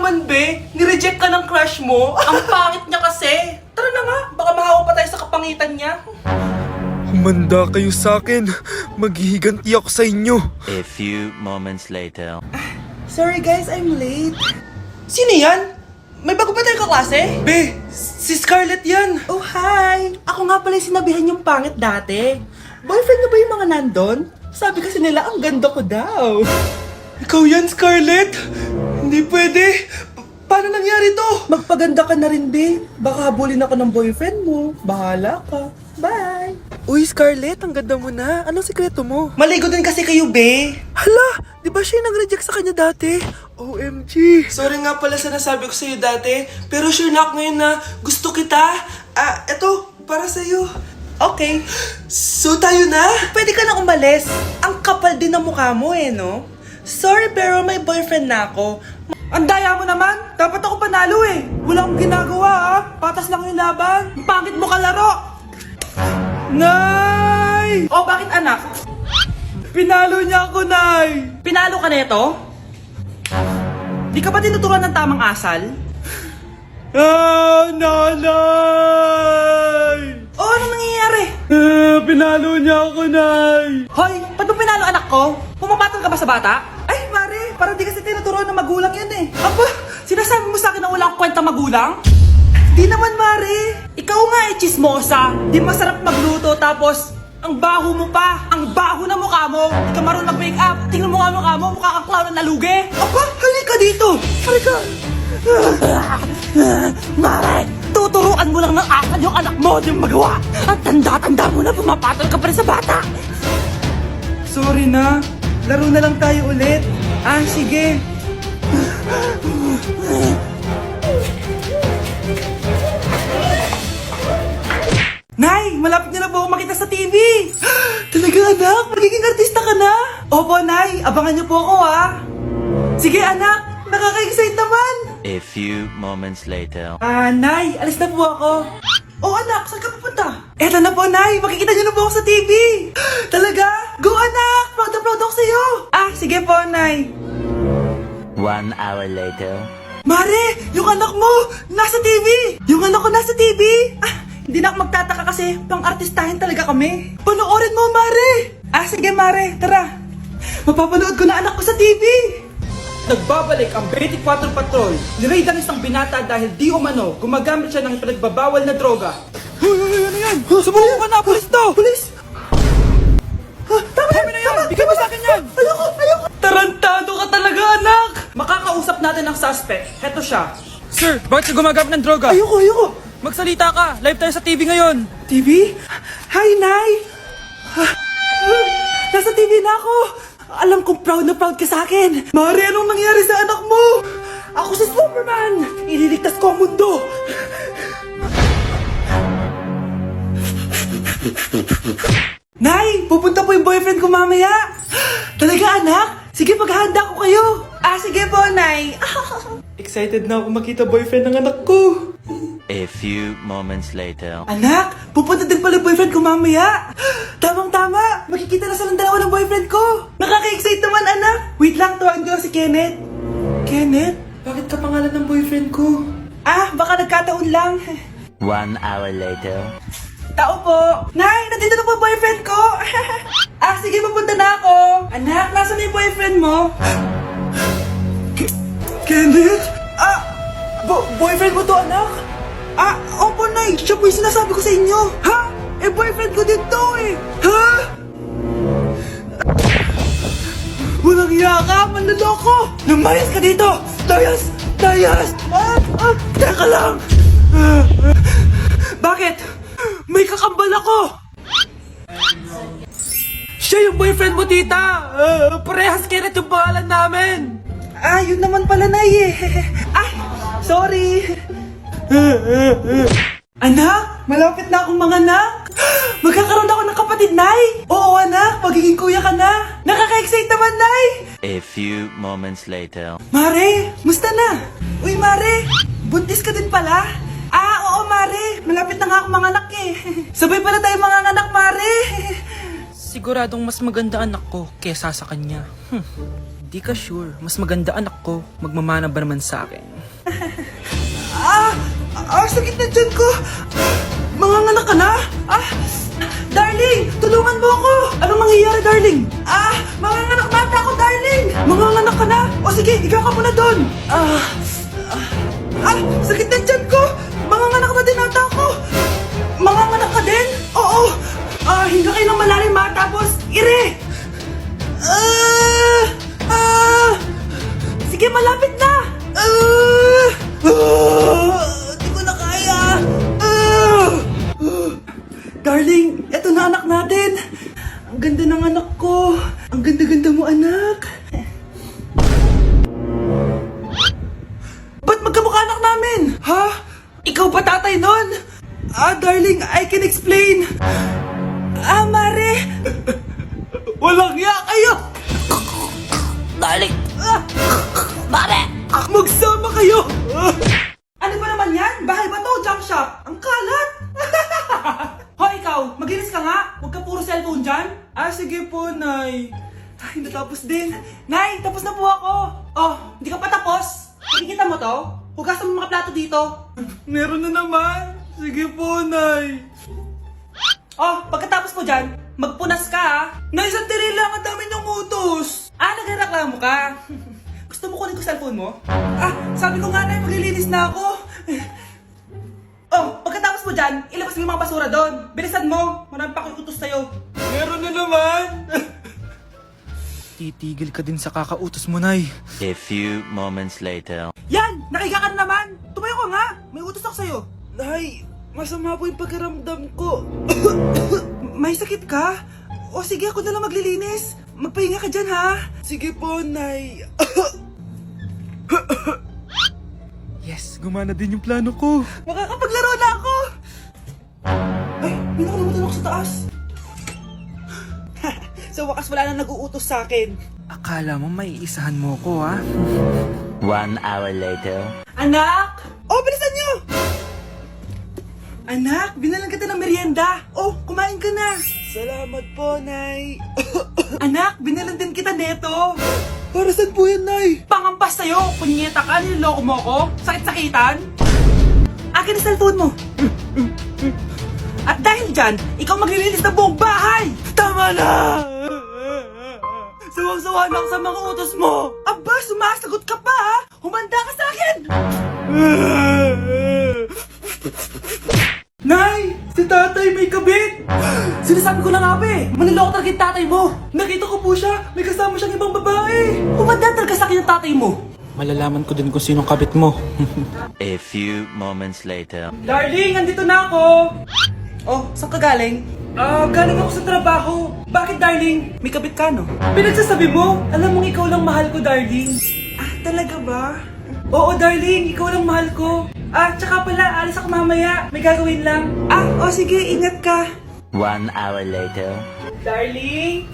naman, be? Nireject ka ng crush mo? Ang pangit niya kasi. Tara na nga, baka mahawa pa tayo sa kapangitan niya. Humanda kayo sa akin. Maghihiganti ako sa inyo. A few moments later. Sorry guys, I'm late. Sino yan? May bago ba tayong kaklase? Be, si Scarlett yan. Oh, hi. Ako nga pala yung sinabihan yung pangit dati. Boyfriend niyo ba yung mga nandun? Sabi kasi nila, ang ganda ko daw. Ikaw yan, Scarlett? Hindi pwede. Paano nangyari to? Magpaganda ka na rin, be. Baka habulin ako ng boyfriend mo. Bahala ka. Bye. Uy, Scarlett, ang ganda mo na. Anong sikreto mo? Maligo din kasi kayo, be. Hala, di ba siya yung nag-reject sa kanya dati? OMG. Sorry nga pala sa nasabi ko sa'yo dati, pero sure na ako ngayon na gusto kita. Eto, para sa'yo. Okay. So tayo na? Pwede ka na umalis. Ang kapal din ng mukha mo no? Sorry pero may boyfriend na ako. Ang daya mo naman. Dapat ako panalo Wala akong ginagawa Patas lang yung laban. Pangit mo kalaro. Nay! Oh, bakit anak? Pinalo niya ako, Nay. Pinalo ka neto? Di ka ba tinuturuan ng tamang asal? Nanay! Oh, ano nangyayari? Pinalo niya ako, Nay. Hoy, ba't mo pinalo anak ko? Pumapatol ka ba sa bata? Ay, Mare, parang di kasi tinuturuan ng magulang yan Aba, sinasabi mo sa akin na wala akong kwenta magulang? Di naman, Mare. Ikaw nga chismosa. Di masarap magluto tapos ang baho mo pa. Ang baho na mukha mo. Di ka marunong mag-make up. Tingnan mo nga mukha mo. Mukha kang clown na nalugi. Aba, halika dito. Halika. Mare, tuturuan mo lang ng asal yung anak mo. Di mo magawa. Ang tanda-tanda mo na pumapatol ka pa rin sa bata. Sorry na. Laro na lang tayo ulit. Sige. Nay, malapit na po ako makita sa TV. Talaga anak, magiging artista ka na. Opo, Nay, abangan niyo po ako Sige anak, nakaka-excite naman. A few moments later. Nay, alis na po ako. Oh anak, saan ka pupunta? Eto na po, Nay, makikita niyo na po ako sa TV. Talaga? Go anak, proud na proud ako sa'yo. Sige po, Nay. 1 hour later. Mare, yung anak mo, nasa TV. Yung anak ko nasa TV. Hindi na ako magtataka kasi pang-artistahin talaga kami. Panoorin mo, Mare! Sige, Mare. Tara. Mapapanood ko na anak ko sa TV. Nagbabalik ang 24 Patrol. Niraid ang isang binata dahil di umano gumagamit siya ng pinagbabawal na droga. Ano yan? Sumulong ka na, pulis to! Pulis! Tama na yan! Bigyan mo sa akin yan! Ayoko! Tarantado ka talaga, anak! Makakausap natin ang suspect. Heto siya. Sir, bakit siya gumagamit ng droga? Ayoko! Magsalita ka! Live tayo sa TV ngayon! TV? Hi, Nay! Nasa TV na ako! Alam kong proud na proud ka sa akin! Mare, anong nangyari sa anak mo? Ako si Superman! Ililigtas ko ang mundo! Nay! Pupunta po yung boyfriend ko mamaya! Talaga, anak? Sige, paghahanda ko kayo! Sige po, Nay! Excited na ako makita boyfriend ng anak ko! A few moments later. Anak, pupunta din pala yung boyfriend ko mamaya. Tamang-tama, makikita na sa dalawa ng boyfriend ko. Nakaka-excite naman, anak. Wait lang, tawagin ko si Kenneth. Kenneth? Bakit ka pangalan ng boyfriend ko? Baka nagkataon lang. 1 hour later. Tao po. Nay, nandito na po boyfriend ko. Sige, pupunta na ako. Anak, nasa na yung boyfriend mo? Kenneth? Boyfriend mo to, anak? Opo, Nay. Siya po yung sinasabi ko sa inyo. Boyfriend ko din to Walang hiya ka, manloloko! Lumayas ka dito! Layas! Teka lang! Bakit? May kakambal ako! Siya yung boyfriend mo, tita! Parehas Kenneth yung pangalan namin! Yun naman pala, Nay sorry! Anak, malapit na akong manganak. Magkakaroon ako ng kapatid, Nay. Oo, anak, magiging kuya ka na. Nakaka-excite naman, Nay. A few moments later. Mare, musta na? Uy, Mare, buntis ka din pala? Oo, Mare, malapit na nga akong manganak Sabay pala tayo manganganak, Mare. Siguradong mas maganda anak ko kesa sa kanya. Di ka sure, mas maganda anak ko, magmamana ba naman sa akin? Sakit na dyan ko. Manganganak ka na? Darling, tulungan mo ako. Anong mangyayari, darling? Manganganak na ako, darling. Manganganak ka na? O sige, ikaw ka muna doon. Sakit na dyan ko. Manganganak na din ata ako. Manganganak ka din? Oo. Hinga kayo ng malalim ha, tapos ire. Sige, malapit na. Di ko na kaya. Darling, eto na anak natin. Ang ganda ng anak ko. Ang ganda-ganda mo, anak. Ba't magkamukha anak namin? Ha? Ikaw ba tatay nun? Darling, I can explain. Mare. Walang ya kayo. Darling! Mare! Magsama kayo. Ano ba naman yan? Bahay ba to? Junk shop? Ang kalat. Hoy, ikaw, maginis ka nga. Huwag ka puro cellphone dyan. Sige po, Nay. Ay, natapos din. Nay, tapos na po ako. Hindi ka pa tapos? Nakikita mo to? Hugasan mo mga plato dito. Meron na naman. Sige po, Nay. Pagkatapos mo dyan, magpunas ka ha. Nay, sandali lang. Ang dami ng utos. Nagreklamo ka. Gusto mo kunin ko cellphone mo? Sabi ko nga, Nay, maglilinis na ako. Pagkatapos mo dyan, ilabas mo yung mga basura doon. Bilisan mo. Marami pa akong utos sa'yo. Meron na naman. Titigil ka din sa kakautos mo, Nay. A few moments later. Yan! Nakiga ka na naman! Tumayo ka nga! May utos ako sa'yo. Nay, masama po yung pagkaramdam ko. May sakit ka? O sige, ako na lang maglilinis. Magpahinga ka dyan, ha? Sige po, Nay. Yes, gumana din yung plano ko. Makakapaglaro na ako! Ay, may nakalimutan ako sa taas. Sa wakas wala na nag-uutos sa akin. Akala mo may isahan mo ko, ha? 1 hour later. Anak! Bilisan niyo! Anak, binalan kita ng merienda. Kumain ka na. Salamat po, Nay. Anak, binalan din kita neto. Para saan po yan, Nay? Pangampas sa'yo. Punyeta ka, niloloko mo ko. Sakit-sakitan. Akin ang cellphone mo. At dahil dyan, ikaw maglilinis ng buong bahay. Tama na! Sawang-sawa na ako sa mga utos mo. Aba, sumasagot ka pa ha? Humanda ka sa akin! Nay! Si tatay may kabit! Sinasabi ko na nga ba maniloko talaga yung tatay mo. Nakita ko po siya, may kasama siyang ibang babae. Humanda talaga sa akin yung tatay mo. Malalaman ko din kung sinong kabit mo. A few moments later. Darling, andito na ako! Saan ka galing? Galing ako sa trabaho. Bakit, darling? May kabit ka, no? Pinagsasabi mo? Alam mong ikaw lang mahal ko, darling. Talaga ba? Oo, darling. Ikaw lang mahal ko. Tsaka pala, alis ako mamaya. May gagawin lang. Sige. Ingat ka. 1 hour later. Darling?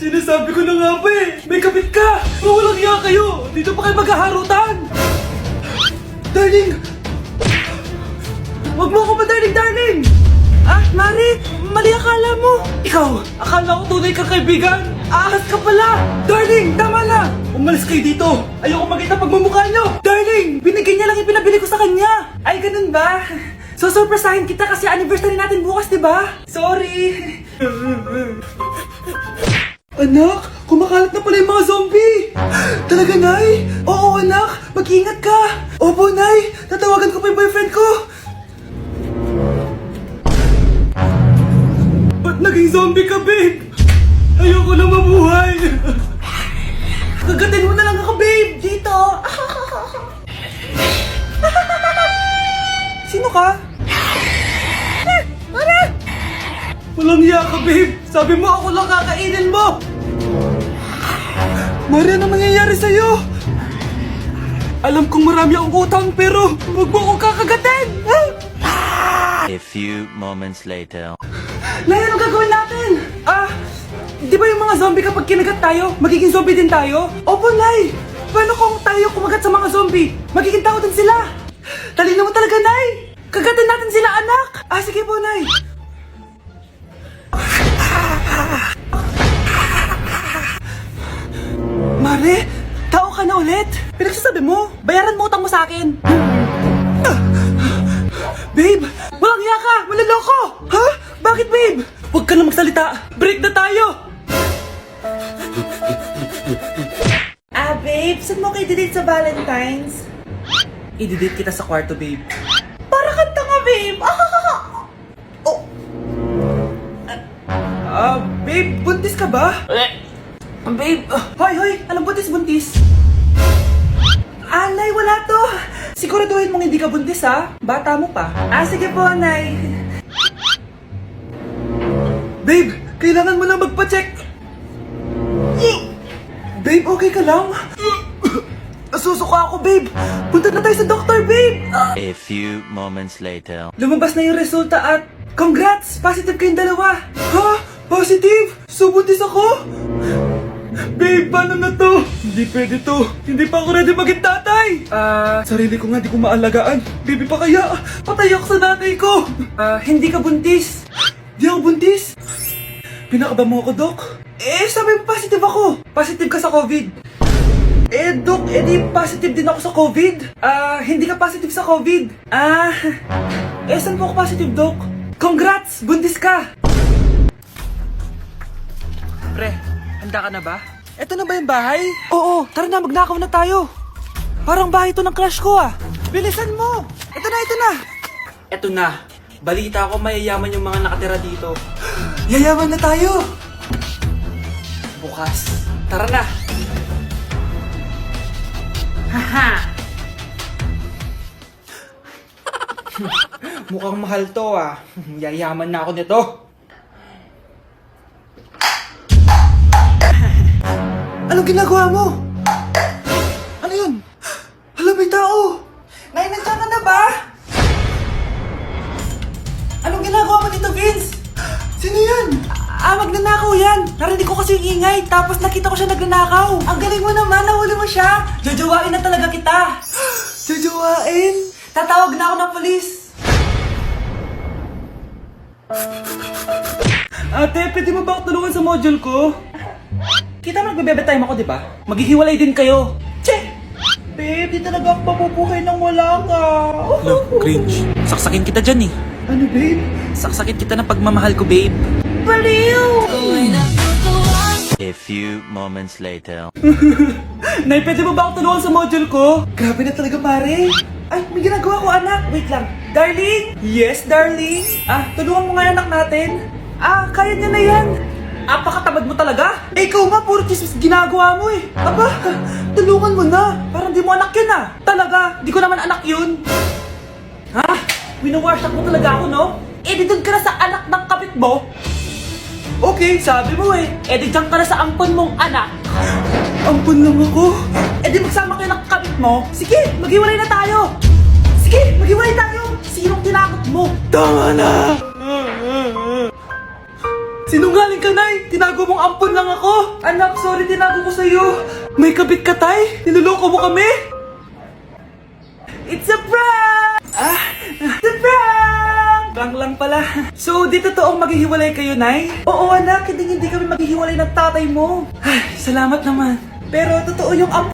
Sinasabi ko na nga ba may kabit ka! Mawalang iya kayo! Dito pa kayo maghaharutan! Darling! Huwag mo ako ba, darling! Mari! Mali akala mo! Ikaw! Akala ko tunay kang kaibigan! Ahas ka pala! Darling! Tama na! Umalis kayo dito! Ayoko makita pagmumukha nyo! Darling! Binigyan niya lang yung pinabili ko sa kanya! Ay, ganun ba? So, surpresahin kita kasi anniversary natin bukas, diba? Sorry! Anak, kumakalat na pala yung mga zombie! Talaga, Nay? Oo, anak! Mag-ingat ka! Opo, Nay! Tatawagan ko pa yung boyfriend ko! Ba't naging zombie ka, babe? Ayoko na mabuhay! Kagatin mo na lang ako, babe! Dito! Sino ka? Walang iya ka, babe! Sabi mo ako lang kakainin mo! Mari, ano mangyayari sa'yo? Alam kong marami akong utang pero huwag mo akong kakagatin! A few moments later. Nay, ano gagawin natin? Di ba yung mga zombie kapag kinagat tayo, magiging zombie din tayo? Opo, Nay! Paano kung tayo kumagat sa mga zombie? Magiging tao din sila! Talino mo talaga, Nay! Kagatin natin sila, anak! Sige po, Nay! sabi mo? Bayaran mo utang mo sa akin. Babe, walang hiya ka! Maloloko! Ha? Bakit, babe? Huwag ka na magsalita. Break na tayo! Babe, saan mo kayo i-date sa Valentine's? I-date kita sa kwarto, babe. Para kang tanga, babe! Oh. Babe, buntis ka ba? Babe, hoy, anong buntis? Nay, wala to. Siguraduhin mong hindi ka buntis, ha? Bata mo pa. Sige po, Nay. Babe, kailangan mo na magpa-check. Babe, okay ka lang? Nasusuka ako, babe. Punta na tayo sa doktor, babe. A few moments later. Lumabas na yung resulta at congrats! Positive kayong dalawa. Ha? Positive? So buntis ako? Babe, paano na to? Hindi pwede to. Hindi pa ako ready maging tatay. Sarili ko nga di ko maalagaan. Baby pa kaya? Patay ako sa nanay ko. Hindi ka buntis. Di ako buntis? Pinakaba mo ako, Dok? Sabi mo positive ako. Positive ka sa COVID. Dok, di positive din ako sa COVID. Hindi ka positive sa COVID. Saan po ako positive, Dok? Congrats! Buntis ka! Pre, handa ka na ba? Eto na ba yung bahay? Oo, tara na, magnakaw na tayo. Parang bahay to ng crush ko Bilisan mo! Ito na! Eto na. Balita ko mayayaman yung mga nakatira dito. Yayaman na tayo! Bukas. Tara na! Haha! Mukhang mahal to Yayaman na ako nito. Anong ginagawa mo? Ano yun? Hala, may tao! Nay, nandiyan ka na ba? Anong ginagawa mo dito, Vince? Sino yan? Magnanakaw yan. Narinig ko kasi yung ingay, tapos nakita ko siya nagnanakaw. Ang galing mo naman, nahuli mo siya. Jojowain na talaga kita. Jojowain? Tatawag na ako ng polis. Ate, pwede mo ba ako tulungan sa module ko? Kita mo nagbebebe time ako, di ba? Maghihiwalay din kayo. Che! Babe, di talaga ako papupuhay nang wala ka. Cringe. Saksakin kita dyan Ano, babe? Saksakin kita ng pagmamahal ko, babe. Baliw! A few moments later. Nay, pwede mo ba ako tulungan sa module ko? Grabe na talaga, pare. Ay, may ginagawa ko, anak. Wait lang. Darling? Yes, darling? Tulungan mo nga yung anak natin. Kaya niya na yan. Apakatamad mo talaga. Ikaw nga, puro chismis ginagawa mo Aba, tulungan mo na. Parang di mo anak yun Talaga, di ko naman anak yun. Winawash up mo talaga ako, no? Di doon ka na sa anak ng kapit mo. Okay, sabi mo di dyan ka na sa ampon mong anak. Ampon lang ako? Di magsama kayo ng kapit mo. Sige, maghiwalay na tayo. Sige, maghiwalay tayo. Sinong tinakot mo? Tama na! Sinungaling ka, Nay! Tinago mong ampon lang ako! Anak, sorry, tinago ko sa'yo! May kabit ka, Tay? Niloloko mo kami? It's a prank! It's a prank! Prank lang pala. So, di totoong maghihiwalay kayo, Nay? Oo, anak, hindi kami maghihiwalay ng tatay mo. Ay, salamat naman. Pero totoo yung ampon.